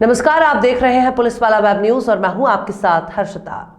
नमस्कार, आप देख रहे हैं पुलिस वाला वेब न्यूज और मैं हूं आपके साथ हर्षिता।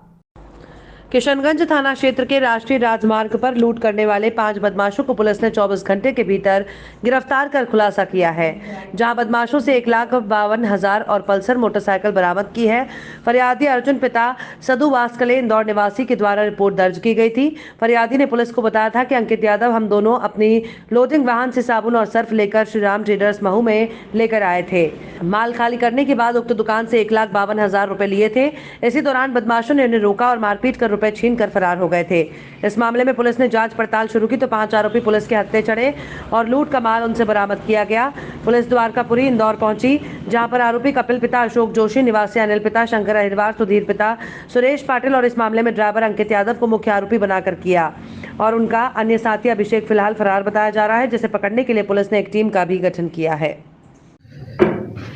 किशनगंज थाना क्षेत्र के राष्ट्रीय राजमार्ग पर लूट करने वाले 5 बदमाशों को पुलिस ने 24 घंटे के भीतर गिरफ्तार कर खुलासा किया है, जहां बदमाशों से 1,52,000 और पल्सर मोटरसाइकिल बरामद की है। फरियादी अर्जुन पिता सदु वास्कले इंदौर निवासी के द्वारा रिपोर्ट दर्ज की गई थी। फरियादी ने पुलिस को बताया था कि अंकित यादव हम दोनों अपनी लोडिंग वाहन से साबुन और सर्फ लेकर श्रीराम ट्रेडर्स महू में लेकर आए थे। माल खाली करने के बाद उक्त दुकान से 1,52,000 रुपए लिए थे। इसी दौरान बदमाशों ने उन्हें रोका और मारपीट कर रुपए छीन कर फरार हो गए थे। इस मामले में पुलिस ने जांच पड़ताल शुरू की तो 5 आरोपी पुलिस के हत्थे चढ़े और लूट का माल उनसे बरामद किया गया। पुलिस द्वारकापुरी इंदौर पहुंची, जहां पर आरोपी कपिल पिता अशोक जोशी, निवासी अनिल पिता शंकर अहिरवार, सुधीर पिता सुरेश पाटिल और इस मामले में ड्राइवर अंकित यादव को मुख्य आरोपी बनाकर किया और उनका अन्य साथी अभिषेक फिलहाल फरार बताया जा रहा है, जिसे पकड़ने के लिए पुलिस ने एक टीम का भी गठन किया है।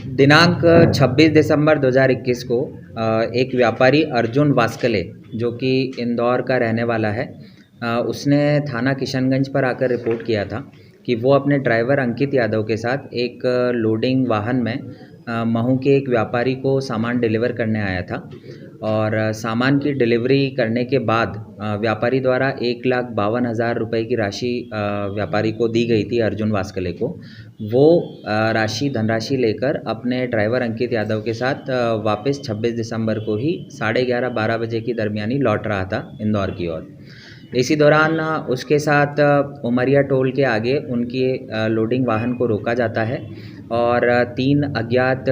दिनांक 26 दिसंबर 2021 को एक व्यापारी अर्जुन वास्कले जो कि इंदौर का रहने वाला है, उसने थाना किशनगंज पर आकर रिपोर्ट किया था कि वो अपने ड्राइवर अंकित यादव के साथ एक लोडिंग वाहन में महू के एक व्यापारी को सामान डिलीवर करने आया था और सामान की डिलीवरी करने के बाद व्यापारी द्वारा 1,52,000 रुपये की राशि व्यापारी को दी गई थी अर्जुन वास्कले को। वो धनराशि लेकर अपने ड्राइवर अंकित यादव के साथ वापस 26 दिसंबर को ही 11:30-12 बजे की दरमियानी लौट रहा था इंदौर की ओर। इसी दौरान उसके साथ उमरिया टोल के आगे उनकी लोडिंग वाहन को रोका जाता है और 3 अज्ञात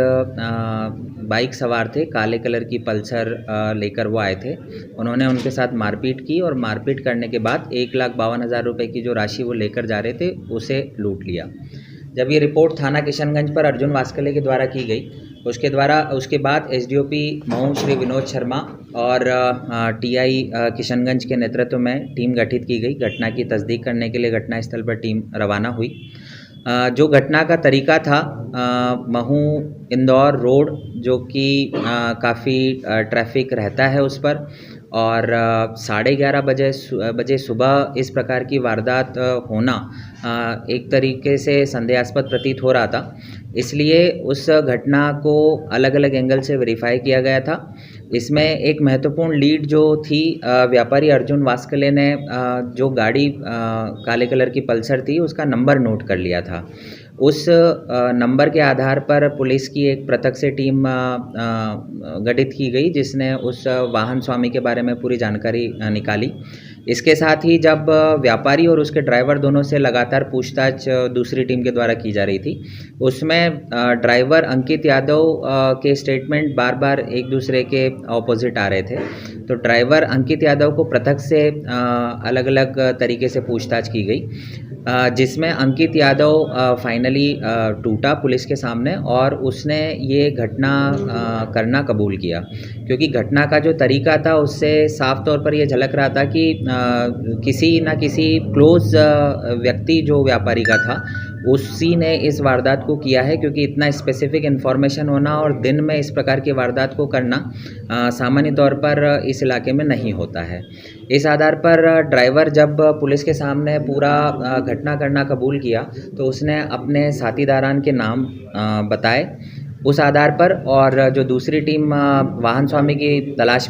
बाइक सवार थे, काले कलर की पल्सर लेकर वो आए थे। उन्होंने उनके साथ मारपीट की और मारपीट करने के बाद 1,52,000 रुपये की जो राशि वो लेकर जा रहे थे उसे लूट लिया। जब ये रिपोर्ट थाना किशनगंज पर अर्जुन वास्कले के द्वारा की गई, उसके बाद एसडीओपी महू श्री विनोद शर्मा और टीआई किशनगंज के नेतृत्व में टीम गठित की गई। घटना की तस्दीक करने के लिए घटनास्थल पर टीम रवाना हुई। जो घटना का तरीका था, महू इंदौर रोड जो कि काफ़ी ट्रैफिक रहता है उस पर और 11:30 बजे सुबह इस प्रकार की वारदात होना एक तरीके से संदेहास्पद प्रतीत हो रहा था। इसलिए उस घटना को अलग अलग एंगल से वेरीफाई किया गया था। इसमें एक महत्वपूर्ण लीड जो थी, व्यापारी अर्जुन वास्कले ने जो गाड़ी काले कलर की पल्सर थी उसका नंबर नोट कर लिया था। उस नंबर के आधार पर पुलिस की एक पृथक से टीम गठित की गई, जिसने उस वाहन स्वामी के बारे में पूरी जानकारी निकाली। इसके साथ ही जब व्यापारी और उसके ड्राइवर दोनों से लगातार पूछताछ दूसरी टीम के द्वारा की जा रही थी, उसमें ड्राइवर अंकित यादव के स्टेटमेंट बार बार एक दूसरे के ऑपोजिट आ रहे थे। तो ड्राइवर अंकित यादव को पृथक से अलग अलग तरीके से पूछताछ की गई, जिसमें अंकित यादव फाइनली टूटा पुलिस के सामने और उसने ये घटना करना कबूल किया, क्योंकि घटना का जो तरीका था उससे साफ तौर पर यह झलक रहा था कि किसी न किसी क्लोज व्यक्ति जो व्यापारी का था उसी ने इस वारदात को किया है, क्योंकि इतना स्पेसिफिक इन्फॉर्मेशन होना और दिन में इस प्रकार की वारदात को करना सामान्य तौर पर इस इलाके में नहीं होता है। इस आधार पर ड्राइवर जब पुलिस के सामने पूरा घटना करना कबूल किया तो उसने अपने साथीदारान के नाम बताए उस आधार पर, और जो दूसरी टीम वाहन स्वामी की तलाश में